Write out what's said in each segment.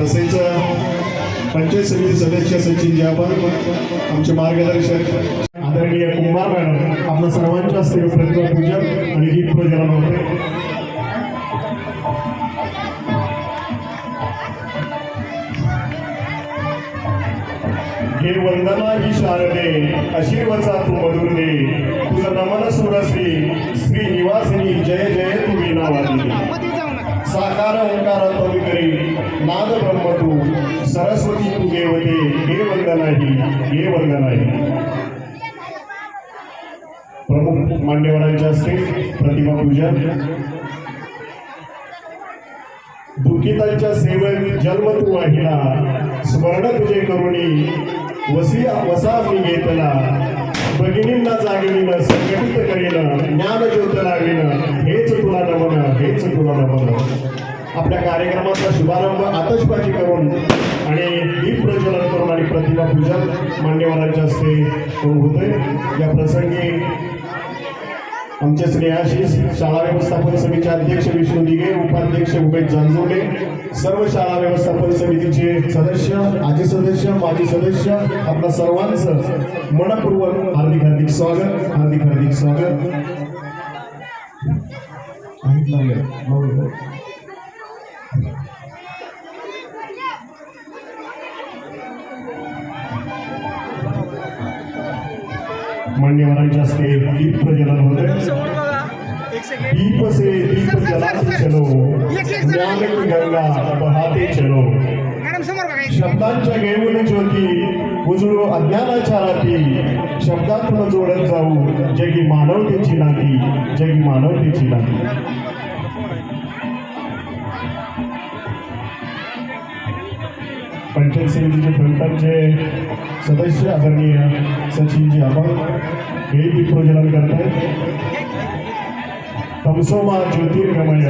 तसेच पंचायत समिती सदस्य सचिन जी आपण आमचे मार्गदर्शक आदरणीय कुंभार मॅडम आपल्या सर्वांच्या हस्ते प्रतिमा पूजन आणि दीप प्रज्वलन होते. हे वंदना ही शारदे आशीर्वचा तू मधुर दे तुझं नमन सुरश्री श्री निवासिनी जय जय तू वीणावादिनी साकार ओंकार पवित्री नाद ब्रह्म तू सरस्वती तू देवते हे वंदना ही प्रमुख मान्यवरांच्या हस्ते प्रतिमा पूजन. दुःखितांच्या सेवेत जन्म तू वाहिला स्मरण तुझे करुणी वसा मी घेतला भगिनींना जागविन संघटित करीन ज्ञान ज्योत लावीन हेच तुला नमन. आपल्या कार्यक्रमाचा शुभारंभ आतषबाजी करून आणि दीप प्रज्वलन करून आणि प्रतिमा पूजन मान्यवरांच्या हस्ते होते. या प्रसंगी आमचे स्नेहाशीष शाळा व्यवस्थापन समितीचे अध्यक्ष विष्णू दिघे, उपाध्यक्ष उमेश जानजोडे, सर्व शाळा व्यवस्थापन समितीचे सदस्य, आजी सदस्य, माजी सदस्य आपल्या सर्वांचं मनपूर्वक हार्दिक स्वागत. मान्यवरांच्या हस्ते दीप प्रज्वलन होते. दीप से दीप जलाते चलो ज्ञान की गंगा बहाते चलो. शब्दांच्या घेऊन ज्योती उजळू अज्ञानाच्या राती शब्दातून जोडत जाऊ जगी मानवतेची नाती. पंचायत समितीचे प्रमुखांचे सदस्य आदरणीय सचिनजी आपण हे दीप प्रज्वलन करत आहेत. तमसोमा ज्योतिर्गमय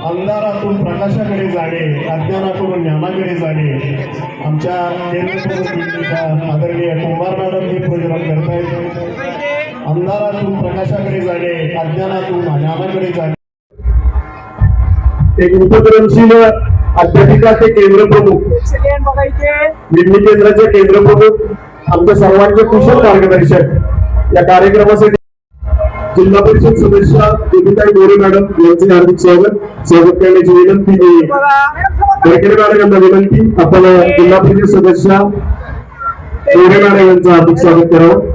अंधारातून प्रकाशाकडे जाणे अज्ञानाकडून ज्ञानाकडे जाणे. आमच्या केंद्र आदरणीय कुंभार मॅडम दीप प्रज्वलन करत आहेत. अंधारातून प्रकाशाकडे जाणे अज्ञानातून ज्ञानाकडे जाणे. एक उपक्रमशील अध्यापिकाचे केंद्र प्रमुख निम्मी केंद्राचे केंद्र प्रमुख आमच्या सर्वांचे कुशल मार्गदर्शक या कार्यक्रमासाठी जिल्हा परिषद सदस्य देवीताई मोरे मॅडम यांचे हार्दिक स्वागत करण्याची विनंती. मॅडम यांना विनंती आपण जिल्हा परिषद सदस्य मोरे मॅडम यांचं हार्दिक स्वागत करावं.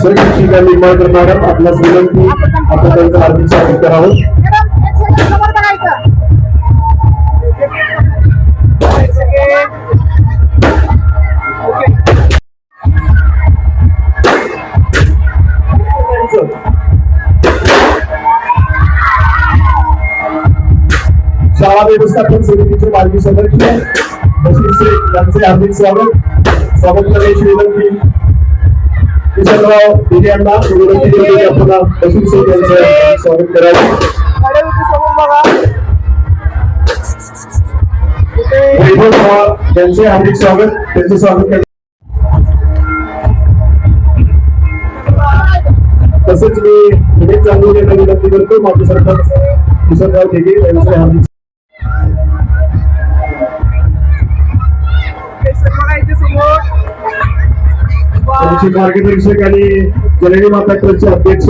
सर्व शिक्षिका निंबाळकर मॅडम आपल्यास विनंती आपण त्यांचं हार्दिक स्वागत करावं. शाळा व्यवस्थापन समितीचे माजी सदस्य बशीर शेख यांचे हार्दिक स्वागत करण्याची विनंती. किशनराव दिघे यांना विनंती केली आपण बशीर शेख यांचं स्वागत करावे. त्यांचे हार्दिक स्वागत करण्याचे. तसेच मी उमेश जानजोडे यांना विनंती करतो माजी सरपंच किशनराव दिघे यांचे हार्दिक. त्यांचे मार्गदर्शक आणि जननी माता ट्रस्टचे अध्यक्ष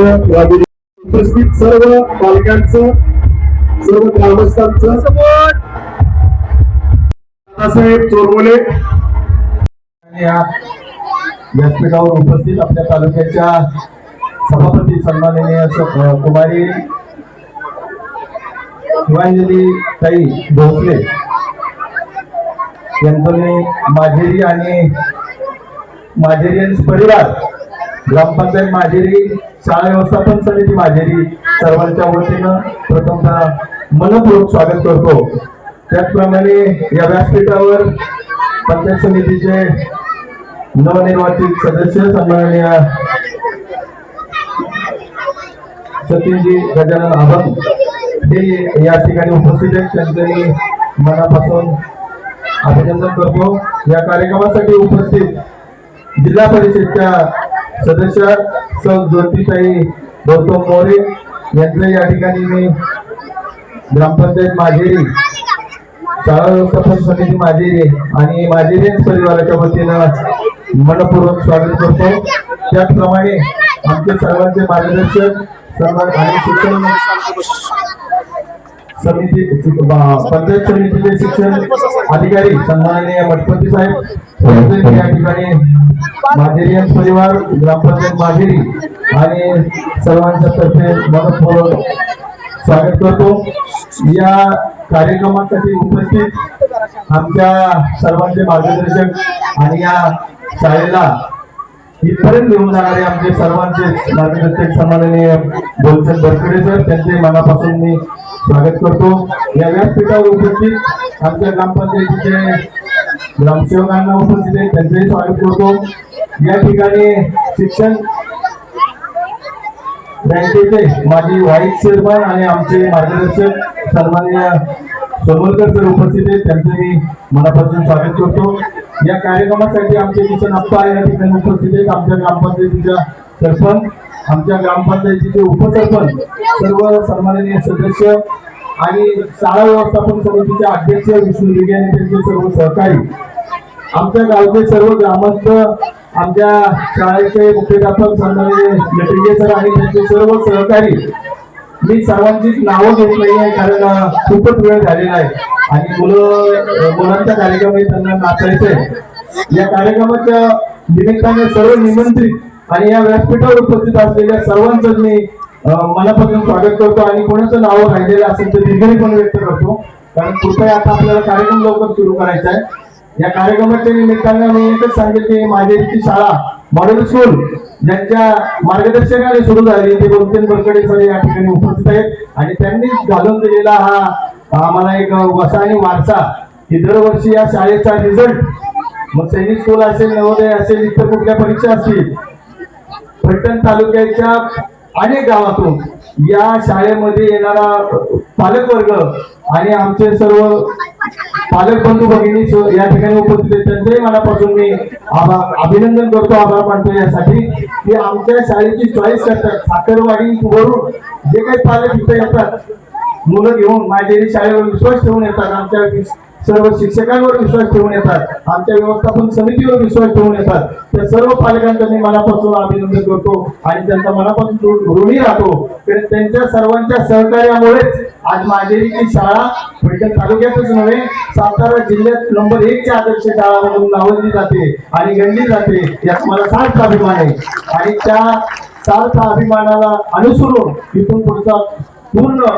उपस्थित सर्व पालकांचं सर्व ग्रामस्थांचं साहेब चोरमोले या व्यासपीठावर उपस्थित आपल्या तालुक्याच्या सभापती सन्माननीय कुमारी शिवांजली ताई भोसले यांचं मी माझेरी आणि माझेरियन्स परिवार ग्रामपंचायत माझेरी शाळा व्यवस्थापन समिती माझेरी सर्वांच्या वतीनं प्रथमतः मनपूर्वक स्वागत करतो. त्याचप्रमाणे या व्यासपीठावर पंचायत समितीचे नवनिर्वाचित सदस्य सन्माननीय सचिनजी गजानन आव्हाड हे या ठिकाणी उपस्थित आहेत. त्यांचे मनापासून अभिनंदन करतो. या कार्यक्रमासाठी उपस्थित जिल्हा परिषदच्या सदस्य सौ ज्योतिताई गौतम मोरे यांचं या ठिकाणी मी ग्रामपंचायत माजेरी, शाळा व्यवस्थापन समिती माजेरी आणि माजेरियन्स परिवाराच्या वतीनं मनपूर्वक स्वागत करतो. त्याचप्रमाणे आमचे सर्वांचे मार्गदर्शक आणि शिक्षण समिती पंचायत समितीचे शिक्षण अधिकारी सन्माननीय मठपती साहेब या ठिकाणी माजेरियन्स परिवार, ग्रामपंचायत माजेरी आणि सर्वांच्या तर्फे मनपूर्वक स्वागत करतो. या कार्यक्रमासाठी उपस्थित आमच्या सर्वांचे मार्गदर्शक आणि या शाळेला इथपर्यंत घेऊन जाणारे आमचे सर्वांचे मार्गदर्शक सन्माननीय बोलचंद बरकडे सर, त्यांचे मनापासून मी स्वागत करतो. या व्यासपीठावर उपस्थित आमच्या ग्रामपंचायतीचे ग्रामसेवकांना उपस्थित आहे, त्यांचेही स्वागत करतो. या ठिकाणी शिक्षण बँकेचे माजी व्हाईस चेअरमन आणि आमचे मार्गदर्शक सन्माननीय सोनवलकर सर उपस्थित आहेत, त्यांचे मी मनापासून स्वागत करतो. या कार्यक्रमासाठी आमचे किशन अप्पा या ठिकाणी उपस्थित आहेत, आमच्या ग्रामपंचायतीच्या सरपंच, आमच्या ग्रामपंचायतीचे उपसरपंच, सर्व सन्माननीय सदस्य आणि शाळा व्यवस्थापन समितीचे अध्यक्ष विष्णू दिघे आणि त्यांचे सर्व सहकारी, आमच्या गावचे सर्व ग्रामस्थ, आमच्या शाळेचे मुख्याध्यापक सन्माननीय लटिगे सर आणि त्यांचे सर्व सहकारी. मी सर्वांचीच नावं घेत नाही आहे कारण खूपच वेळ झालेला आहे आणि मुलांचा कार्यक्रम आहे, त्यांना नाचायचंय. या कार्यक्रमाच्या निमित्ताने सर्व निमंत्रित आणि या व्यासपीठावर उपस्थित असलेल्या सर्वांचंच मी मनापासून स्वागत करतो आणि कोणाचं नाव राहिलेलं असेल तर दिलगिरी पण व्यक्त करतो, कारण कृपया आता आपल्याला कार्यक्रम लवकर सुरू करायचा आहे. या कार्यक्रमाच्या निमित्तानं मी एकच सांगेल की माजेरीची शाळा मॉडेल स्कूल ज्यांच्या मार्गदर्शनाने सुरू झाली ते बोलचंद बरकडे सर या ठिकाणी उपस्थित आहेत आणि त्यांनी घालून दिलेला हा आम्हाला एक वसा आणि वारसा की दरवर्षी या शाळेचा रिझल्ट, मग सैनिक स्कूल असेल, नवोदय असेल, इतर कुठल्या परीक्षा असतील, फलटण तालुक्याच्या अनेक गावातून या शाळेमध्ये येणारा पालकवर्ग आणि आमचे सर्व पालक बंधू भगिनी या ठिकाणी उपस्थित आहेत, त्यांचंही मनापासून मी अभिनंदन करतो, आभार मानतो यासाठी की आमच्या शाळेची चॉईस करतात. साखरवाडी वरून जे काही पालक इथे येतात मुलं घेऊन माजेरी शाळेवर विश्वास ठेवून येतात, आमच्या सर्व शिक्षकांवर विश्वास ठेवून येतात, आमच्या व्यवस्थापन समितीवर विश्वास ठेवून येतात, त्या सर्व पालकांचं मी मनापासून अभिनंदन करतो आणि त्यांचा मनापासून ऋणी राहतो. त्यांच्या सर्वांच्या सहकार्यामुळेच आज माजेरीची शाळा फलटण तालुक्यातच नव्हे सातारा जिल्ह्यात नंबर 1 च्या आदर्श शाळा म्हणून नावजली जाते आणि गणली जाते, यात मला सार्थ अभिमान आहे. आणि त्या सार्थ अभिमानाला अनुसरून इथून पुढचा पूर्ण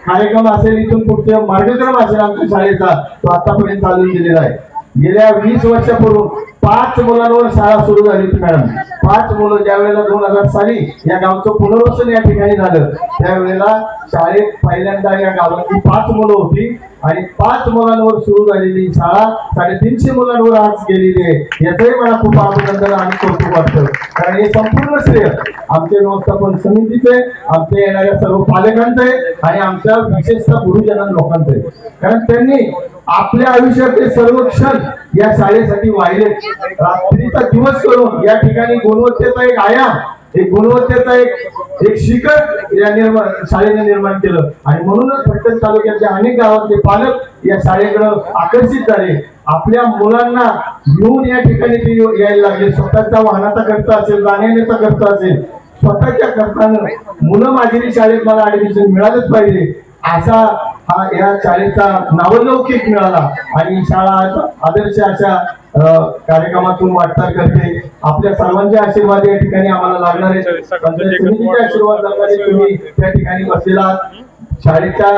कार्यक्रम असेल, इथून पुढचे मार्गक्रम असेल आमच्या शाळेचा, तो आतापर्यंत चालून दिलेला आहे. गेल्या 20 वर्षापूर्वी 5 मुलांवर शाळा सुरू झाली होती मॅडम. 5 मुलं ज्या वेळेला 2000 साली या गावचं पुनर्वसन या ठिकाणी झालं त्यावेळेला शाळेत पहिल्यांदा या गावातली 5 मुलं होती आणि 5 मुलांवर सुरू झालेली शाळा 350 मुलांवर आज गेलेली आहे. याचंही मला खूप अभिनंदन आणि कौतुक वाटतं, कारण हे संपूर्ण श्रेय आमचे व्यवस्थापन समितीचे, आमच्या येणाऱ्या सर्व पालकांचे आणि आमच्या विशेषतः गुरुजनां लोकांचे, कारण त्यांनी आपल्या आयुष्यातले सर्व क्षण या शाळेसाठी वाहिले. रात्रीचा दिवस करून या ठिकाणी गुणवत्तेचा एक आयाम, एक गुणवत्तेचा एक शिखर या शाळेने निर्माण केलं आणि म्हणूनच फलटण तालुक्यातल्या अनेक गावातले पालक या शाळेकडे आकर्षित झाले. आपल्या मुलांना घेऊन या ठिकाणी ते यायला लागले. स्वतःच्या वाहनाचा खर्च असेल, जाण्याचा खर्च असेल, स्वतःच्या खर्चानं मुलं माजेरी शाळेत मला ऍडमिशन मिळालंच पाहिजे असा हा या शाळेचा नावलौकिक मिळाला आणि शाळा आदर्श अशा कार्यक्रमातून वाटचाल करते. आपल्या सर्वांचे आशीर्वाद या ठिकाणी आम्हाला लागणार आहे. समितीचे आशीर्वाद लागणारे तुम्ही त्या ठिकाणी बसलेला शाळेच्या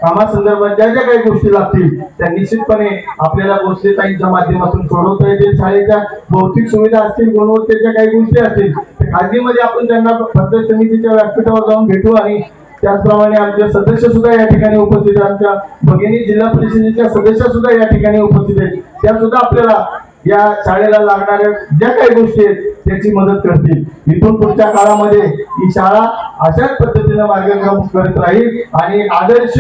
कामासंदर्भात ज्या ज्या काही गोष्टी लागतील त्या निश्चितपणे आपल्याला गोष्टीताईंच्या माध्यमातून सोडवता येतील. शाळेच्या भौतिक सुविधा असतील, गुणवत्तेच्या काही गोष्टी असतील खाजगीमध्ये आपण त्यांना पंचायत समितीच्या व्यासपीठावर जाऊन भेटू आणि त्याचप्रमाणे आमचे सदस्य सुद्धा या ठिकाणी उपस्थित आहेत, आमच्या भगिनी जिल्हा परिषदेच्या सदस्य सुद्धा या ठिकाणी उपस्थित आहेत, त्या सुद्धा आपल्याला या शाळेला लागणाऱ्या ज्या काही गोष्टी आहेत त्याची मदत करतील. इथून पुढच्या काळामध्ये ही शाळा अशाच पद्धतीने मार्गक्रमण करत राहील आणि आदर्श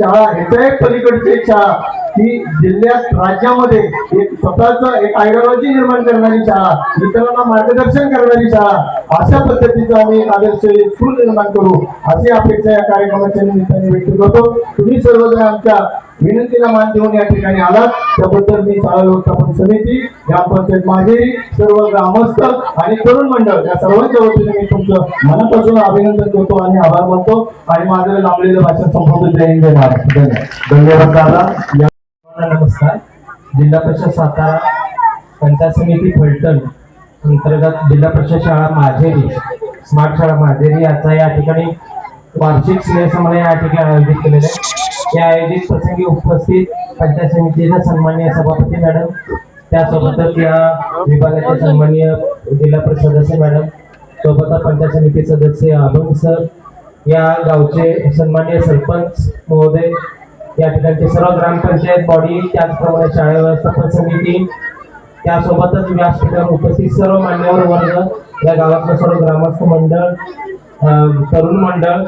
शाळा ह्याच्या एक पलीकडची एक शाळा ही जिल्ह्यात राज्यामध्ये एक स्वतःच एक आयडिओलॉजी निर्माण करणारी शाळा, इतरांना मार्गदर्शन करणारी शाळा, अशा पद्धतीचा आम्ही एक आदर्श स्कूल निर्माण करू अशी अपेक्षा या कार्यक्रमाच्या निमित्ताने व्यक्त करतो. तुम्ही सर्वजण आमच्या विनंतीला मान देऊन या ठिकाणी आलात त्याबद्दल मी शाळा व्यवस्थापन समिती, ग्रामपंचायत माजेरी, सर्व ग्रामस्थ आणि तरुण मंडळ या सर्वांच्या वतीने मी तुमचं मनापासून अभिनंदन करतो आणि आभार मानतो आणि माझं लांबलेलं भाषण संपवतो. जय हिंद, जय महाराष्ट्र. धन्यवाद दादा. नमस्कार. जिल्हा परिषद सातारा पंचायत समिती फलटण अंतर्गत जिल्हा परिषद शाळा माजेरी, स्मार्ट शाळा माजेरी याचा या ठिकाणी वार्षिक स्नेहसंमेलन या ठिकाणी आयोजित केलेलं आहे. या आयोजित प्रसंगी उपस्थित पंचायत समितीचे सन्माननीय सभापती मॅडम, त्यासोबतच या विभागाचे सन्माननीय जिल्हा परिषद सदस्य मॅडम, सोबतच पंचायत समिती सदस्य अभंग सर, या गावचे सन्माननीय सरपंच महोदय, या ठिकाणचे सर्व ग्रामपंचायत बॉडी, त्याचप्रमाणे शाळा व्यवस्थापन समिती, त्यासोबतच व्यासपीठावर उपस्थित सर्व मान्यवर वर्ग, या गावातलं सर्व ग्रामस्थ मंडळ, तरुण मंडळ,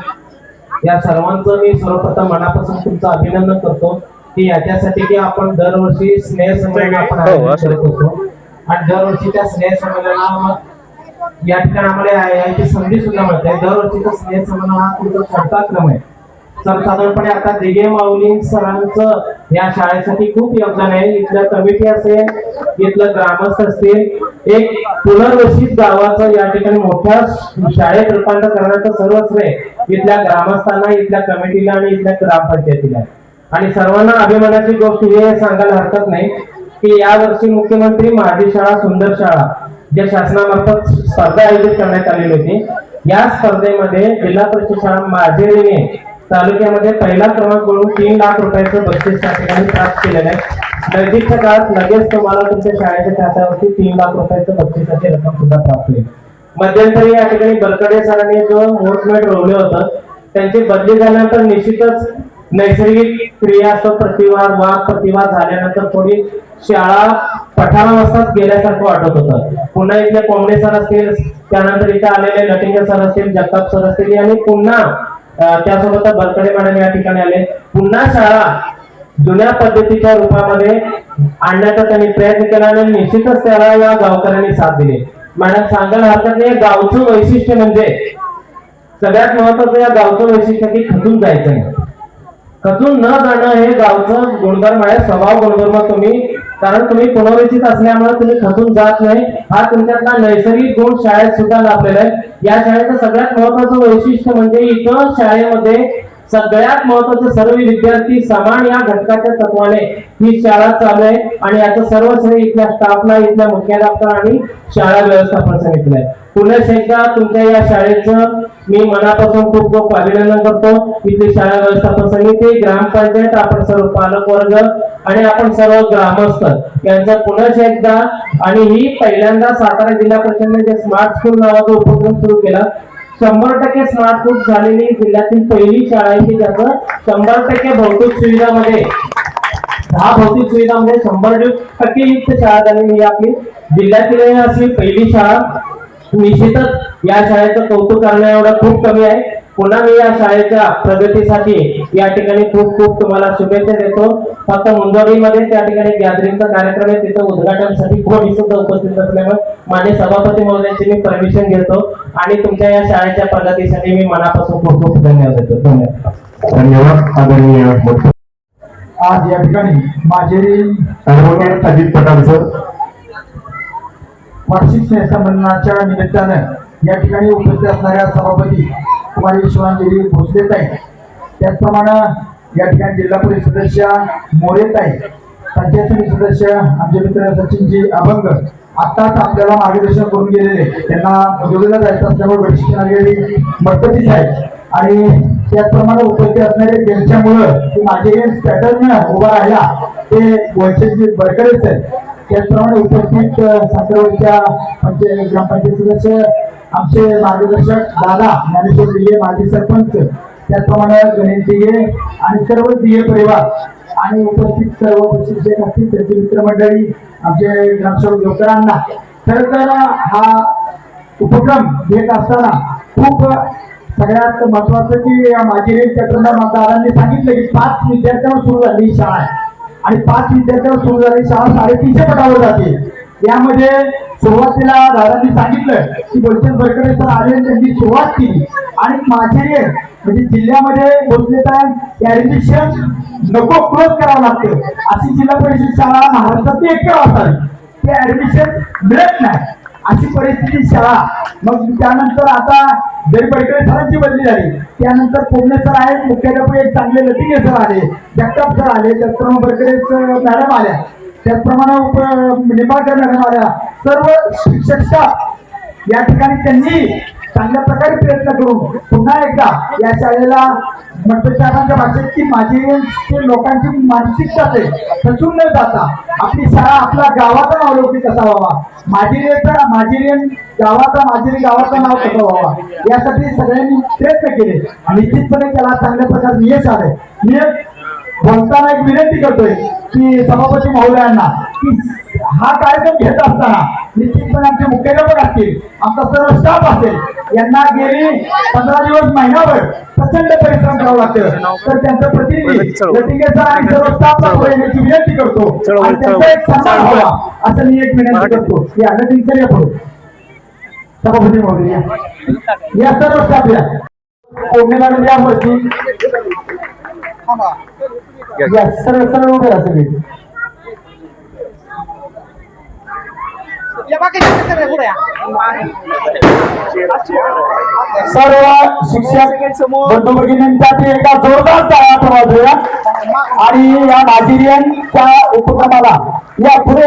या सर्वांचं मी सर्वप्रथम मनापासून तुमचं अभिनंदन करतो की याच्यासाठी की आपण दरवर्षी स्नेहसंमेलन आपण आयोजित करत होतो आणि दरवर्षी त्या स्नेहसंमेलनाला या ठिकाणी आम्हाला याची संधी सुद्धा मिळते. दरवर्षीचा स्नेहसंमेलन हा तुमचा चौथा क्रम आहे. सर्वसाधारणपणे आता दिघे माऊली सरांचं या शाळेसाठी खूप योगदान आहे. इथल्या कमिटी असेल, इथलं ग्रामस्थ असतील, एक पुनर्वसित गावाचं या ठिकाणी मोठ्या शाळेत रूपांतर करण्याचं सर्व श्रेय इथल्या ग्रामस्थांना, इथल्या कमिटीला आणि इथल्या ग्रामपंचायतीला. आणि सर्वांना अभिमानाची गोष्ट हे सांगायला हरकत नाही की यावर्षी मुख्यमंत्री माझी शाळा सुंदर शाळा ज्या शासनामार्फत स्पर्धा आयोजित करण्यात आलेली होती, या स्पर्धेमध्ये जिल्हा परिषद शाळा माजेरीने तालुक्यामध्ये पहिला क्रमांक मिळवून 3 लाख रुपयाचं बक्षीस त्या ठिकाणी प्राप्त केलेलं आहे. नजीकच्या काळात लगेच तुम्हाला तुमच्या शाळेच्या खात्यावरती 3 लाख रुपयाचं बक्षिसाची रक्कम सुद्धा प्राप्त होईल. मध्यंतरी या ठिकाणी बरकडे सरांनी जो मोठमेट रोवलं होतं त्यांची बदली झाल्यानंतर निश्चितच नैसर्गिक क्रिया प्रतिवाद वाद प्रतिवाद झाल्यानंतर थोडी शाळा पठारावस्थात गेल्यासारखं वाटत होतं. पुन्हा इथले कोंबडे सर असतील, त्यानंतर इथे आलेले लटिंगे सर असतील, जगताप सर असतील आणि पुन्हा त्यासोबत बरकडे मॅडम या ठिकाणी आले. पुन्हा शाळा जुन्या पद्धतीच्या रूपामध्ये आणण्याचा त्यांनी प्रयत्न केला आणि निश्चितच त्याला या गावकऱ्यांनी साथ दिली. मॅडम सांगायला हरकत नाही, गावचं वैशिष्ट्य म्हणजे सगळ्यात महत्वाचं या गावचं वैशिष्ट्य की खचून जायचं नाही. खचून न जाणं हे गावचं गुणधर्म आहे, स्वभाव गुणधर्म तुम्ही, कारण तुम्ही पुनर्वसित असल्यामुळे तुम्ही खचून जात नाही. हा तुमच्यातला नैसर्गिक गुण शाळेत सुद्धा लाभलेला आहे. या शाळेचं सगळ्यात महत्वाचं वैशिष्ट्य म्हणजे इथं शाळेमध्ये सगळ्यात महत्वाचे सर्व विद्यार्थी समान या घटकाच्या तत्वाने ही शाळा चालू आहे आणि याचं सर्व श्रेय इथल्या स्टाफला, इथल्या मुख्याध्यापक आणि शाळा व्यवस्थापन समितीला आहे. पुन्हा एकदा तुमच्या या शाळेचं मी मनापासून खूप खूप अभिनंदन करतो. इथली शाळा व्यवस्थापन समिती, ग्रामपंचायत, आपण सर्व पालक वर्ग आणि आपण सर्व ग्रामस्थ यांचं पुन्हा एकदा. आणि ही पहिल्यांदा सातारा जिल्हा परिषदेने जे स्मार्ट स्कूल नावाचा उपक्रम सुरू केला, 100% स्मार्ट स्कूल झालेली जिल्ह्यातील पहिली शाळा आहे की ज्याचं 100% भौतिक सुविधामध्ये 10 भौतिक सुविधामध्ये 100% युक्त शाळा झालेली ही आपली जिल्ह्यातील अशी पहिली शाळा. निश्चितच या शाळेचं कौतुक करण्या एवढं खूप कमी आहे. पुन्हा मी या शाळेच्या प्रगतीसाठी या ठिकाणी खूप खूप तुम्हाला शुभेच्छा देतो. फक्त मुंजोरीमध्ये त्या ठिकाणी गॅदरिंगचा कार्यक्रम आहे, तिथं उद्घाटनासाठी कोणी सुद्धा उपस्थित असल्यामुळे माझे सभापती महोदयांची मी परमिशन घेतो आणि तुमच्या या शाळेच्या प्रगतीसाठी मी मनापासून खूप खूप धन्यवाद देतो. धन्यवाद आदरणीय. आज या ठिकाणी माजेरी ॲडव्होकेट अजित पठाण सर वार्षिक स्नेहसंमेलनाच्या निमित्तानं या ठिकाणी उपस्थित असणाऱ्या सभापती कुमारी शिवांजली भोसलेताई, त्याचप्रमाणे या ठिकाणी जिल्हा परिषद सदस्य मोरेताई, पंचायत समिती सदस्य आमचे मित्र सचिनजी अभंग आत्ताच आपल्याला मार्गदर्शन करून गेलेले, त्यांना जोडीला जायचं असल्यामुळे प्रशिक्षण गेलेली मदतीच आहे. आणि त्याचप्रमाणे उपस्थित असणारे त्यांच्यामुळं की माझे पॅटर्न उभा राहिला ते वैशिष्ट्य बरकडेच आहे. त्याचप्रमाणे उपस्थित साताराच्या ग्रामपंचायत सदस्य आमचे मार्गदर्शक दादा ज्ञानेश्वर दिघे माजी सरपंच, त्याचप्रमाणे गणेश दिघे आणि सर्व दिघे परिवार आणि उपस्थित सर्व प्रशिक्षक असतील त्यांची मित्रमंडळी, आमचे ग्रामसेवक योगकरांना. खरं तर हा उपक्रम घेत असताना खूप सगळ्यात महत्वाचं की माझी मतदारांनी सांगितलं की 5 विद्यार्थ्यांवर सुरू झाली ही शाळा आहे आणि 5 विद्यार्थ्यांवर सुरू झालेली शाळा 350 पटावर जाते. यामध्ये सुरुवातीला दादांनी सांगितलं की बोलचंद बरकडे सर आले, त्यांनी सुरुवात केली आणि माझे म्हणजे जिल्ह्यामध्ये भोसलेचा ऍडमिशन नको क्लोज करावं लागतं अशी जिल्हा परिषद शाळा महाराष्ट्रात एक असावी, ते ऍडमिशन मिळत नाही अशी परिस्थिती शाळा. मग त्यानंतर आता जरी बडकडे सरांची बदली झाली, त्यानंतर पुणे सर आहेत, मुख्याध्यापक एक चांगले लतिके सर आले, जगताप सर आले, त्याचप्रमाणे बडकडे मॅडम आल्या, त्याचप्रमाणे निंबाळकर मॅडम आल्या, सर्व शिक्षक स्टाफ या ठिकाणी त्यांनी चांगल्या प्रकारे प्रयत्न करून पुन्हा एकदा या शाळेला मंत्रिसाहेबांच्या भाषेत की माझी लोकांची मानसिकता खचून न जाता आपली शाळा आपल्या गावाचा नाव लौकिक कसा व्हावा, माझी गावाचं नाव कसं व्हावा यासाठी सगळ्यांनी प्रयत्न केले आणि निश्चितपणे त्याला चांगल्या प्रकारे यश आलंय. मी बोलताना एक विनंती करतोय की सभापती महोदयांना की हा कार्यक्रम घेत असताना निश्चितपणे आमचे मुख्याध्यापक असतील, आमचा सर्व स्टाफ असेल, यांना गेली 15 दिवस महिनाभर प्रचंड परिश्रम करावं लागतं. तर त्यांचं प्रतिनिधी लतिके सर आणि सर्व स्टाफला पुढे येण्याची विनंती करतो आणि त्यांचा एक सन्मान व्हावा असं मी एक विनंती करतो की लतिके सर या पुढे. सभापती महोदय या सर्व स्टाफ या कोणी मॅडम या वरती सर्व उभे राहा सगळे. सर्व शिक्षक बंधू भगिनींसाठी एका जोरदार टाळ्या वाजवूया आणि या नाझिरियनच्या उपक्रमाला या पुढे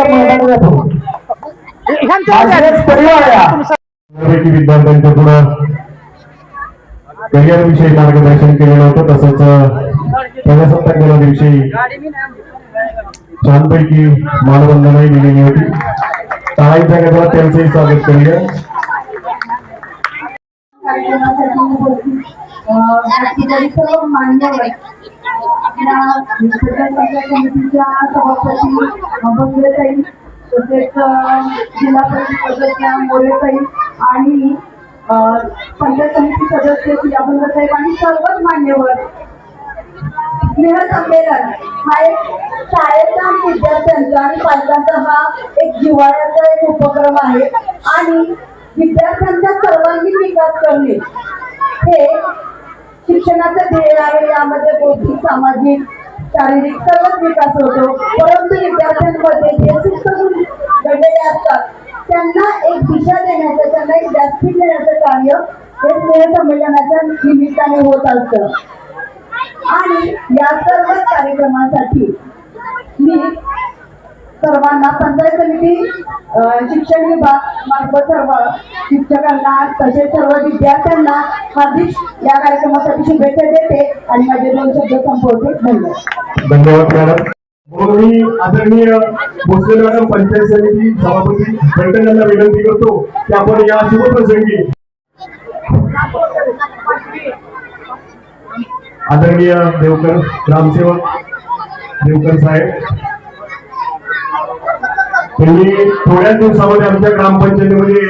परिवार या विद्यार्थ्यांच्या पुढं करिअर विषयी मार्गदर्शन केलेलं होतं. तसंच प्रजासत्ताक दिनाविषयी छानपैकी मानवंदनाही दिलेली होती. टाळ्यांच्या गजरात त्यांचंही स्वागत करूया. सर्व मान्यवर समितीच्या सभापती बंगलेताई तसेच जिल्हा परिषद सदस्य मोरेताई आणि पंचायत समिती सदस्य अभंगसाहेब आणि सर्वच मान्यवर. स्नेह संमेलन हा एक शाळेचा विद्यार्थ्यांचा आणि पालकांचा हा एक जिव्हाळ्याचा एक उपक्रम आहे आणि विद्यार्थ्यांचा सर्वांगीण विकास करणे हे शिक्षणाचं ध्येय आहे. यामध्ये बौद्धिक, सामाजिक, शारीरिक सर्वच विकास होतो. परंतु विद्यार्थ्यांमध्ये जे शिक्षण घडलेले असतात त्यांना एक दिशा देण्याचं, त्यांना एक व्यासपीठ देण्याचं कार्य हे स्नेह संमेलनाच्या निमित्ताने होत असतं. आणि या सर्व कार्यक्रमासाठी मी सर्वांना पंचायत समिती शिक्षण विभाग मार्फत सर्व शिक्षकांना तसेच सर्व विद्यार्थ्यांना हार्दिक या कार्यक्रमासाठी शुभेच्छा देते आणि माझे 2 शब्द संपवते. धन्यवाद मॅडम. मी आदरणीय भोसले मॅडम पंचायत समिती सभापती फलटण यांना विनंती करतो की आपण या शुभप्रसंगी आदरणीय देवकर ग्रामसेवक देवकर साहेब त्यांनी थोड्याच दिवसामध्ये आमच्या ग्रामपंचायतीमध्ये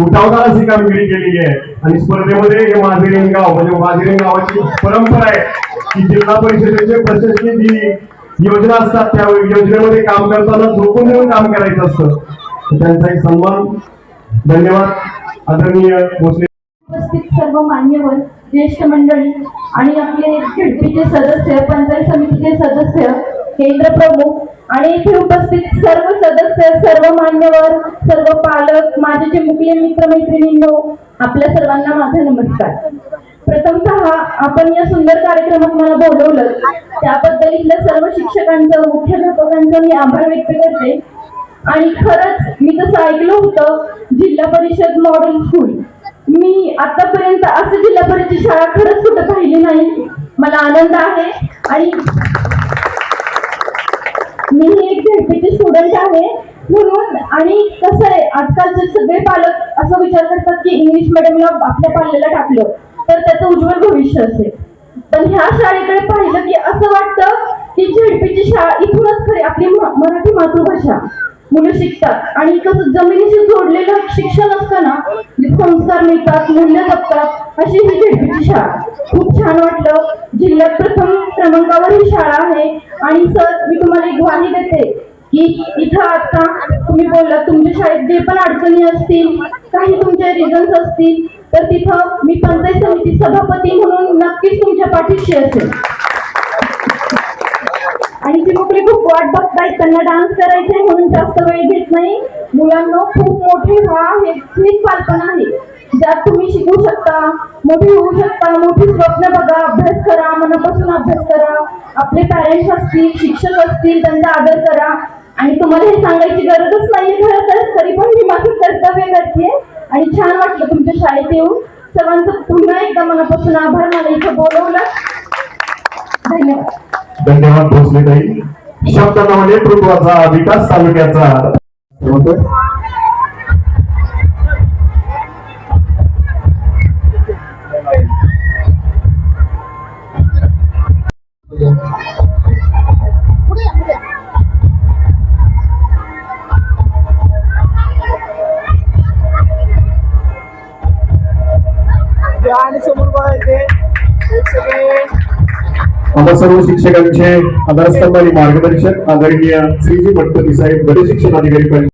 उठावदार अशी कामगिरी केलेली आहे आणि स्पर्धेमध्ये हे माझिरेन गाव म्हणजे माझिरेन गावाची परंपरा आहे की जिल्हा परिषदेचे प्रशासकीय जी योजना असतात त्या योजनेमध्ये काम करताना झोकून देऊन काम करायचं असतं. त्यांचा एक सन्मान. धन्यवाद आदरणीय भोसले. उपस्थित सर्व मान्यवर, ज्येष्ठ मंडळी आणि आपले झेडपीचे सदस्य, पंचायत समितीचे सदस्य, केंद्र प्रमुख आणि इथे उपस्थित सर्व सदस्य, सर्व मान्यवर, सर्व पालक, माझे जे मुख्य मित्रमैत्रिणींनो, आपल्या सर्वांना माझा नमस्कार. प्रथमतः आपण या सुंदर कार्यक्रमात मला बोलवलं त्याबद्दल इथल्या सर्व शिक्षकांचं, मुख्याध्यापकांचं मी आभार व्यक्त करते. आणि खरंच मी तसं ऐकलं होतं जिल्हा परिषद मॉडेल स्कूल, मी आतापर्यंत असं जिल्हा परिषद शाळा खरंच कुठं पाहिली नाही. मला आनंद आहे आणि मी एक झेडपीची स्टुडंट आहे म्हणून. आणि कसं आहे, आजकालचे सगळे पालक असा विचार करतात की इंग्लिश मिडियमला आपल्या पाल्याला टाकलं तर त्याचं उज्ज्वल भविष्य असेल, पण ह्या शाळेकडे पाहिलं की असं वाटतं की झेडपीची शाळा इथूनच खरी आपली मराठी मातृभाषा मुलं शिकतात आणि कसं जमिनीशी जोडलेलं शिक्षण असतं ना, जे संस्कार मिळतात, मूल्य जपतात, अशी ही झेडपीची शाळा. खूप छान वाटलं. जिल्ह्यात प्रथम क्रमांकावर ही शाळा आहे. आणि सर, मी तुम्हाला एक ग्वाही देते की इथं आता तुम्ही बोललात तुमच्या शाळेत जे पण अडचणी असतील, काही तुमचे रिझन्स असतील, तर तिथं मी पंचायत समिती सभापती म्हणून नक्कीच तुमच्या पाठीशी असेल. आणि जी मुले खूप वाट बघतायत, त्यांना डान्स करायचे म्हणून जास्त वेळ घेत नाही. मुलांना खूप मोठे व्हा हे हीच कल्पना आहे, ज्यात तुम्ही शिकू शकता, मोठे होऊ शकता, मोठी स्वप्न बघा, अभ्यास करा, मनापासून अभ्यास करा. आपले पॅरेंट्स असतील, शिक्षक असतील, त्यांचा आदर करा. आणि तुम्हाला हे सांगायची गरजच नाहीये खरं तर, तरी पण मी माझं कर्तव्य करते. आणि छान वाटलं तुमच्या शाळेत येऊन. सर्वांचं पुन्हा एकदा मनापासून आभार. मला इथं बोलवलं. धन्यवाद. धन्यवाद भोसलेताई. शब्द नव नेतृत्वाचा विकास तालुक्याचा आम्हा सर्व शिक्षकांचे आधारस्तंभ आणि मार्गदर्शक आदरणीय श्रीजी भटपती साहेब, गट शिक्षण अधिकारी